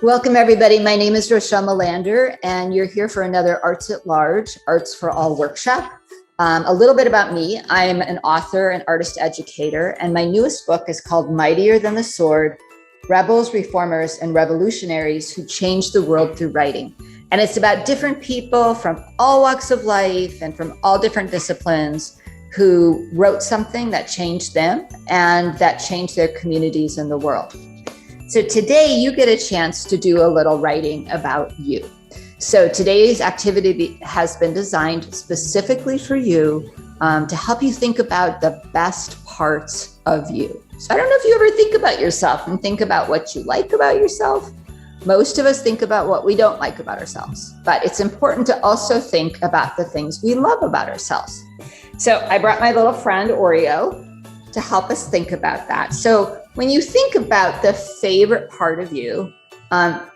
Welcome, everybody. My name is Rochelle Melander, and you're here for another Arts at Large, Arts for All workshop. A little bit about me. I'm an author and artist educator, and my newest book is called Mightier Than the Sword, Rebels, Reformers, and Revolutionaries Who Changed the World Through Writing. And it's about different people from all walks of life and from all different disciplines who wrote something that changed them and that changed their communities and the world. So today you get a chance to do a little writing about you. So today's activity has been designed specifically for you to help you think about the best parts of you. So I don't know if you ever think about yourself and think about what you like about yourself. Most of us think about what we don't like about ourselves, but it's important to also think about the things we love about ourselves. So I brought my little friend Oreo to help us think about that. So when you think about the favorite part of you,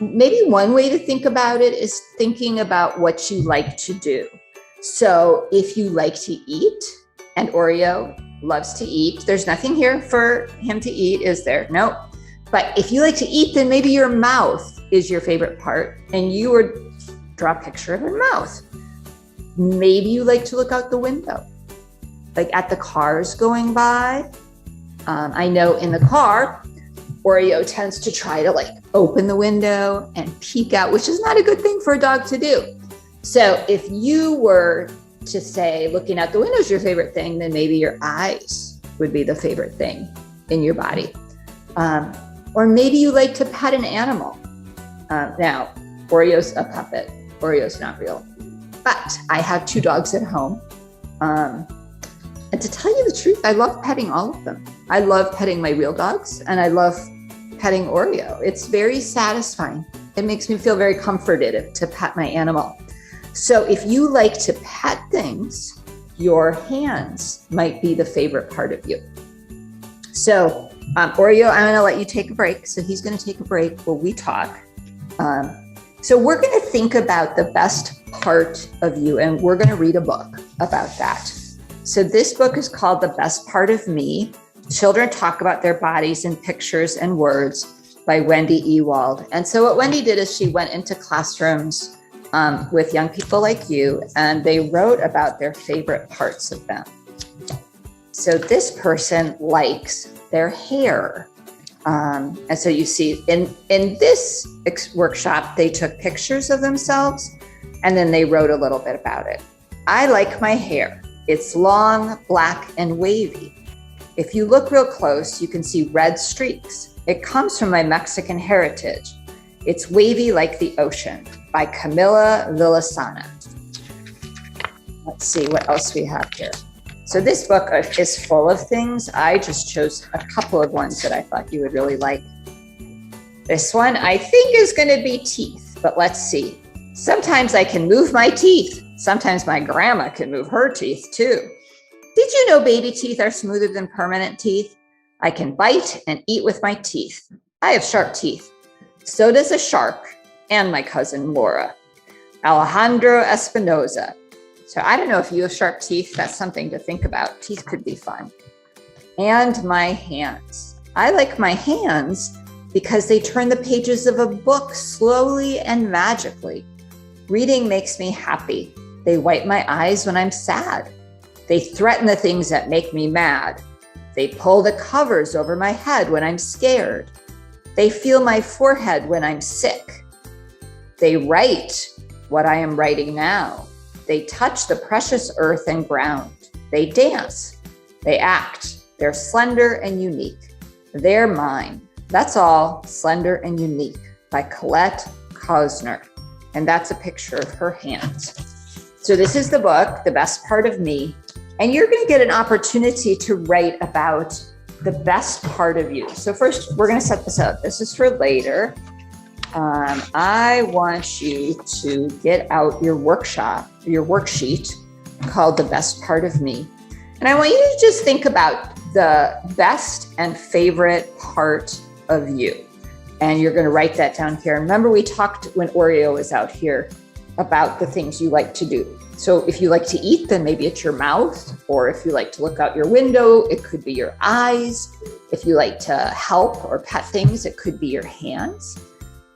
maybe one way to think about it is thinking about what you like to do. So if you like to eat, and Oreo loves to eat, there's nothing here for him to eat, is there? No. But if you like to eat, then maybe your mouth is your favorite part, and you would draw a picture of your mouth. Maybe you like to look out the window, like at the cars going by. I know in the car, Oreo tends to try to open the window and peek out, which is not a good thing for a dog to do. So if you were to say looking out the window is your favorite thing, then maybe your eyes would be the favorite thing in your body. Or maybe you like to pet an animal. Now, Oreo's a puppet. Oreo's not real. But I have 2 dogs at home. And to tell you the truth, I love petting all of them. I love petting my real dogs, and I love petting Oreo. It's very satisfying. It makes me feel very comforted to pet my animal. So if you like to pet things, your hands might be the favorite part of you. So Oreo, I'm gonna let you take a break. So he's gonna take a break while we talk. So we're gonna think about the best part of you, and we're gonna read a book about that. So this book is called The Best Part of Me, Children Talk About Their Bodies in Pictures and Words by Wendy Ewald. And so what Wendy did is she went into classrooms with young people like you, and they wrote about their favorite parts of them. So this person likes their hair. And so you see in this workshop, they took pictures of themselves and then they wrote a little bit about it. I like my hair. It's long, black, and wavy. If you look real close, you can see red streaks. It comes from my Mexican heritage. It's wavy like the ocean by Camila Villasana. Let's see what else we have here. So this book is full of things. I just chose a couple of ones that I thought you would really like. This one I think is going to be teeth, but let's see. Sometimes I can move my teeth. Sometimes my grandma can move her teeth too. Did you know baby teeth are smoother than permanent teeth? I can bite and eat with my teeth. I have sharp teeth. So does a shark and my cousin Laura. Alejandro Espinoza. So I don't know if you have sharp teeth. That's something to think about. Teeth could be fun. And my hands. I like my hands because they turn the pages of a book slowly and magically. Reading makes me happy. They wipe my eyes when I'm sad. They threaten the things that make me mad. They pull the covers over my head when I'm scared. They feel my forehead when I'm sick. They write what I am writing now. They touch the precious earth and ground. They dance. They act. They're slender and unique. They're mine. That's all, Slender and Unique by Colette Kosner. And that's a picture of her hands. So this is the book, The Best Part of Me. And you're going to get an opportunity to write about the best part of you. So first, we're going to set this up. This is for later. I want you to get out your worksheet called The Best Part of Me. And I want you to just think about the best and favorite part of you. And you're going to write that down here. Remember, we talked when Oreo was out here about the things you like to do. So if you like to eat, then maybe it's your mouth, or if you like to look out your window, it could be your eyes. If you like to help or pet things, it could be your hands.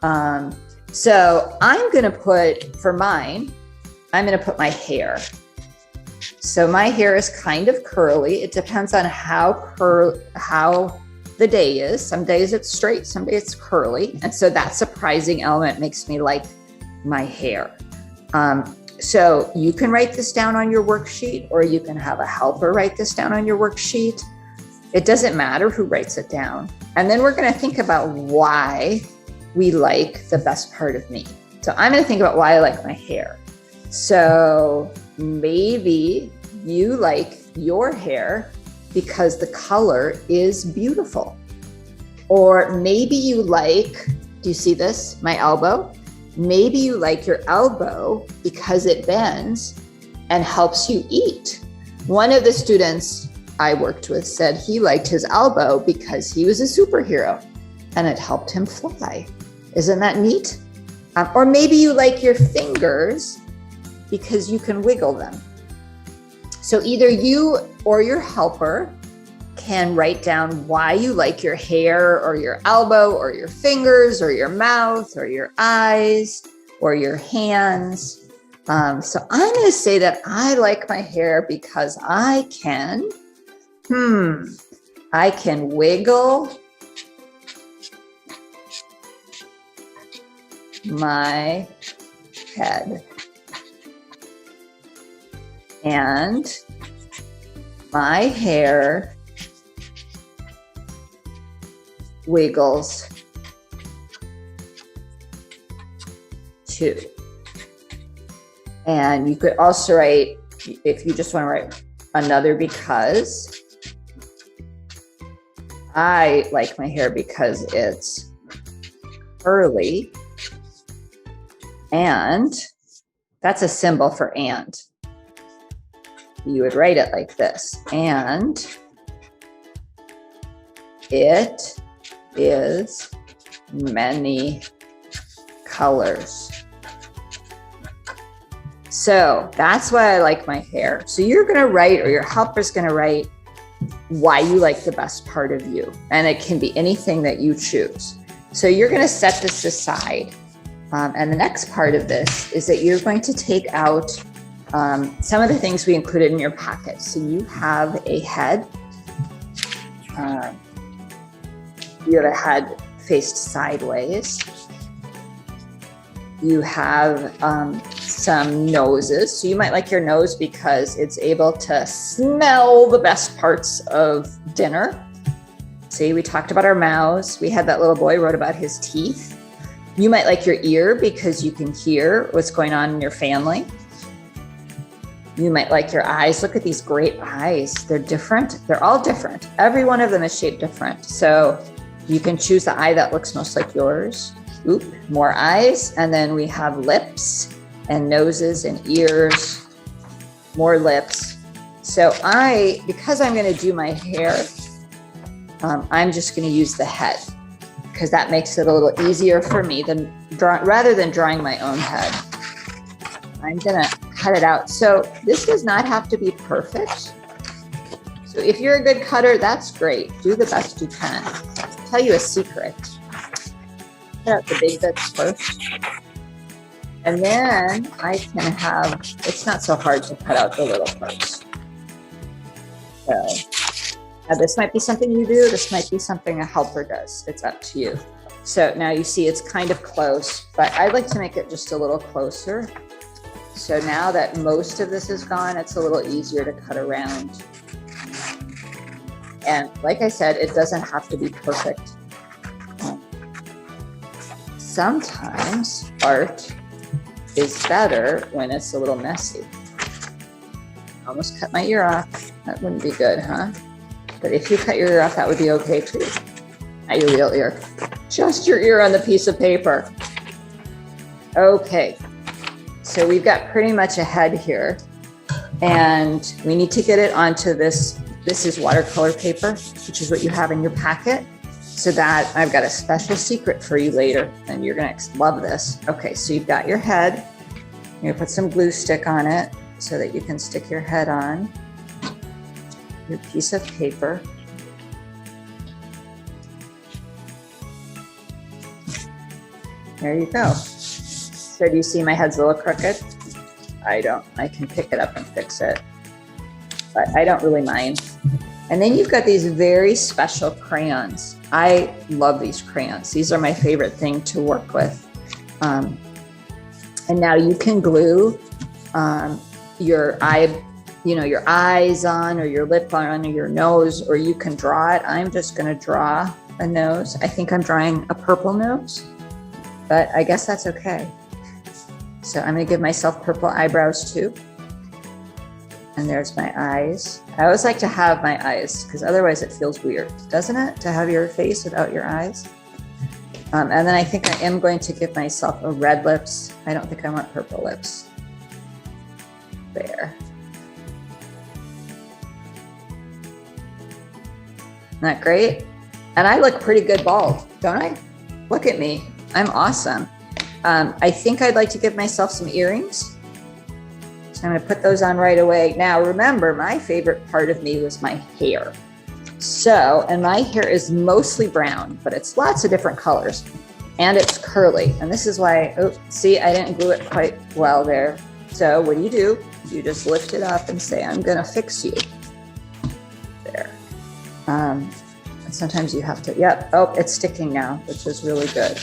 So I'm going to put, for mine, I'm going to put my hair. So my hair is kind of curly. It depends on how the day is. Some days it's straight, some days it's curly. And so that surprising element makes me like my hair. So you can write this down on your worksheet, or you can have a helper write this down on your worksheet. It doesn't matter who writes it down. And then we're going to think about why we like the best part of me. So I'm going to think about why I like my hair. So maybe you like your hair because the color is beautiful. Or maybe you like, do you see this? My elbow? Maybe you like your elbow because it bends and helps you eat. One of the students I worked with said he liked his elbow because he was a superhero and it helped him fly. Isn't that neat? Or maybe you like your fingers because you can wiggle them. So either you or your helper can write down why you like your hair or your elbow or your fingers or your mouth or your eyes or your hands. So I'm going to say that I like my hair because I can wiggle my head. And my hair wiggles too. And you could also write, if you just want to write another because, I like my hair because it's curly, and that's a symbol for and. You would write it like this, and it is many colors. So that's why I like my hair. So you're going to write, or your helper's going to write, why you like the best part of you. And it can be anything that you choose. So you're going to set this aside. And the next part of this is that you're going to take out some of the things we included in your packet. So you have a head. You have a head faced sideways. You have some noses. So you might like your nose because it's able to smell the best parts of dinner. See, we talked about our mouths. We had that little boy wrote about his teeth. You might like your ear because you can hear what's going on in your family. You might like your eyes. Look at these great eyes. They're different. They're all different. Every one of them is shaped different. So you can choose the eye that looks most like yours. Oop, more eyes. And then we have lips and noses and ears, more lips. So because I'm going to do my hair, I'm just going to use the head because that makes it a little easier for me rather than drawing my own head. I'm going to cut it out. So this does not have to be perfect. So if you're a good cutter, that's great. Do the best you can. I'll tell you a secret. Cut out the big bits first. And then I can it's not so hard to cut out the little parts. So now this might be something you do. This might be something a helper does. It's up to you. So now you see it's kind of close, but I'd like to make it just a little closer. So now that most of this is gone, it's a little easier to cut around. And like I said, it doesn't have to be perfect. Sometimes art is better when it's a little messy. Almost cut my ear off. That wouldn't be good, huh? But if you cut your ear off, that would be okay too. Not your real ear. Just your ear on the piece of paper. Okay. So we've got pretty much a head here. And we need to get it onto this. This is watercolor paper, which is what you have in your packet. So that I've got a special secret for you later, and you're gonna love this. Okay, so you've got your head. You're gonna put some glue stick on it so that you can stick your head on your piece of paper. There you go. So do you see my head's a little crooked? I don't. I can pick it up and fix it, but I don't really mind. And then you've got these very special crayons. I love these crayons. These are my favorite thing to work with. And now you can glue your eyes on, or your lip on, or your nose, or you can draw it. I'm just going to draw a nose. I think I'm drawing a purple nose, but I guess that's okay. So I'm going to give myself purple eyebrows too. And there's my eyes. I always like to have my eyes because otherwise it feels weird, doesn't it? To have your face without your eyes. And then I think I am going to give myself a red lips. I don't think I want purple lips. There. Isn't that great? And I look pretty good bald, don't I? Look at me. I'm awesome. I think I'd like to give myself some earrings. So I'm going to put those on right away. Now, remember, my favorite part of me was my hair. So, and my hair is mostly brown, but it's lots of different colors, and it's curly. And this is why, oh, see, I didn't glue it quite well there. So what do? You just lift it up and say, I'm going to fix you. There. And sometimes you have to, yep. Oh, it's sticking now, which is really good.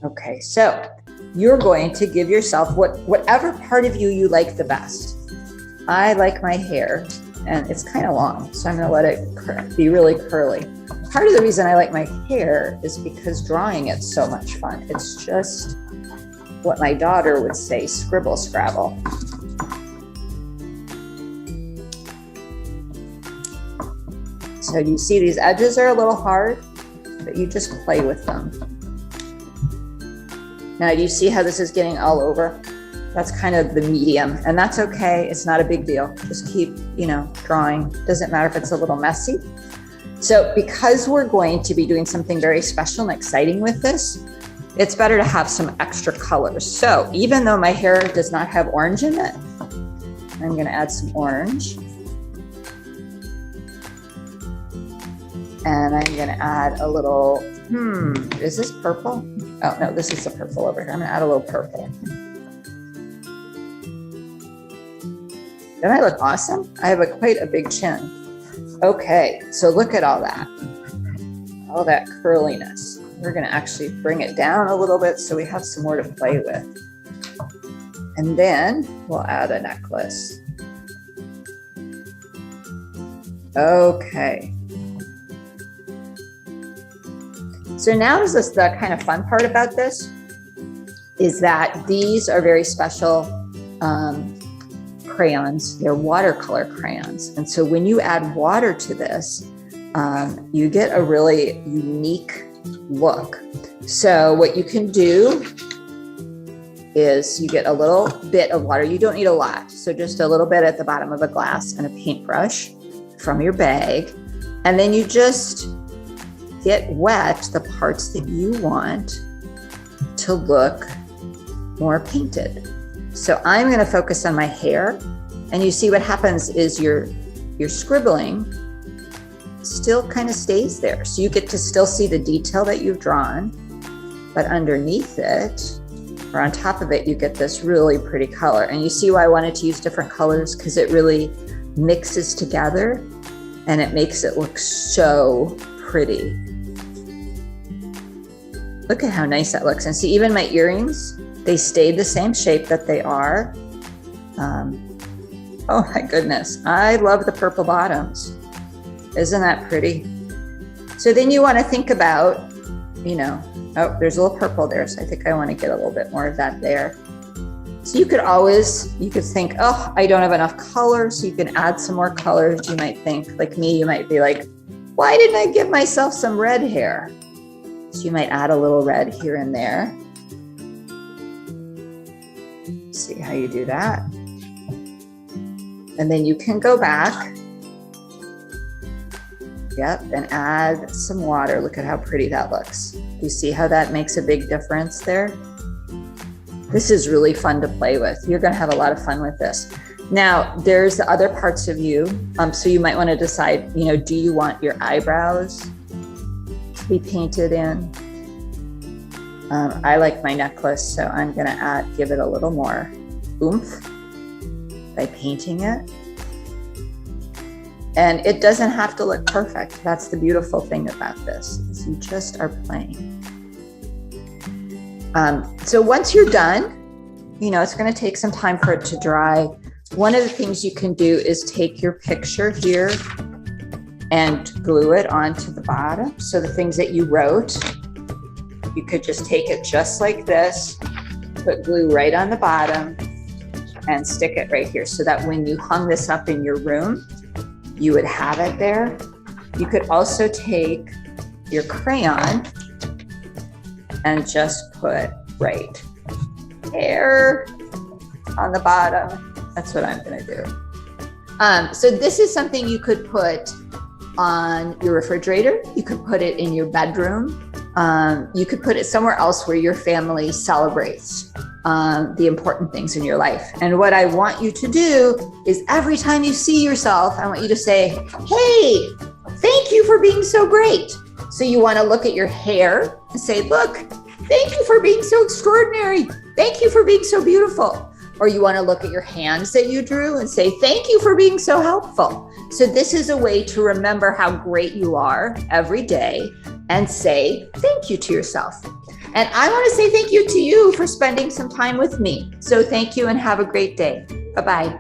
Okay, so you're going to give yourself whatever part of you like the best. I like my hair, and it's kind of long, so I'm going to let it be really curly. Part of the reason I like my hair is because drawing it's so much fun. It's just what my daughter would say, scribble scrabble. So you see these edges are a little hard, but you just play with them. Now, do you see how this is getting all over? That's kind of the medium, and that's okay. It's not a big deal. Just keep, drawing. Doesn't matter if it's a little messy. So because we're going to be doing something very special and exciting with this, it's better to have some extra colors. So even though my hair does not have orange in it, I'm going to add some orange. And I'm going to add a little, is this purple? Oh, no, this is the purple over here. I'm going to add a little purple. Don't I look awesome? I have quite a big chin. Okay, so look at all that curliness. We're going to actually bring it down a little bit so we have some more to play with. And then we'll add a necklace. Okay. So now is the kind of fun part about this is that these are very special crayons. They're watercolor crayons. And so when you add water to this, you get a really unique look. So what you can do is you get a little bit of water. You don't need a lot. So just a little bit at the bottom of a glass and a paintbrush from your bag. And then you just get wet the parts that you want to look more painted. So I'm going to focus on my hair, and you see what happens is your scribbling still kind of stays there. So you get to still see the detail that you've drawn, but underneath it or on top of it, you get this really pretty color. And you see why I wanted to use different colors, because it really mixes together and it makes it look so pretty. Look at how nice that looks. And see, even my earrings, they stayed the same shape that they are. Oh my goodness. I love the purple bottoms. Isn't that pretty? So then you want to think about, oh, there's a little purple there. So I think I want to get a little bit more of that there. So you could think, oh, I don't have enough color. So you can add some more colors. You might think, like me, you might be like, why didn't I give myself some red hair? So you might add a little red here and there. See how you do that. And then you can go back. Yep, and add some water. Look at how pretty that looks. Do you see how that makes a big difference there? This is really fun to play with. You're going to have a lot of fun with this. Now, there's the other parts of you. So you might want to decide, do you want your eyebrows to be painted in? I like my necklace, so I'm gonna give it a little more oomph by painting it. And it doesn't have to look perfect. That's the beautiful thing about this, is you just are playing. So once you're done, it's gonna take some time for it to dry. One of the things you can do is take your picture here and glue it onto the bottom. So the things that you wrote, you could just take it just like this, put glue right on the bottom and stick it right here so that when you hung this up in your room, you would have it there. You could also take your crayon and just put right there on the bottom. That's what I'm gonna do. So this is something you could put on your refrigerator. You could put it in your bedroom. You could put it somewhere else where your family celebrates the important things in your life. And what I want you to do is every time you see yourself, I want you to say, hey, thank you for being so great. So you want to look at your hair and say, look, thank you for being so extraordinary. Thank you for being so beautiful. Or you want to look at your hands that you drew and say, thank you for being so helpful. So this is a way to remember how great you are every day and say thank you to yourself. And I want to say thank you to you for spending some time with me. So thank you and have a great day. Bye-bye.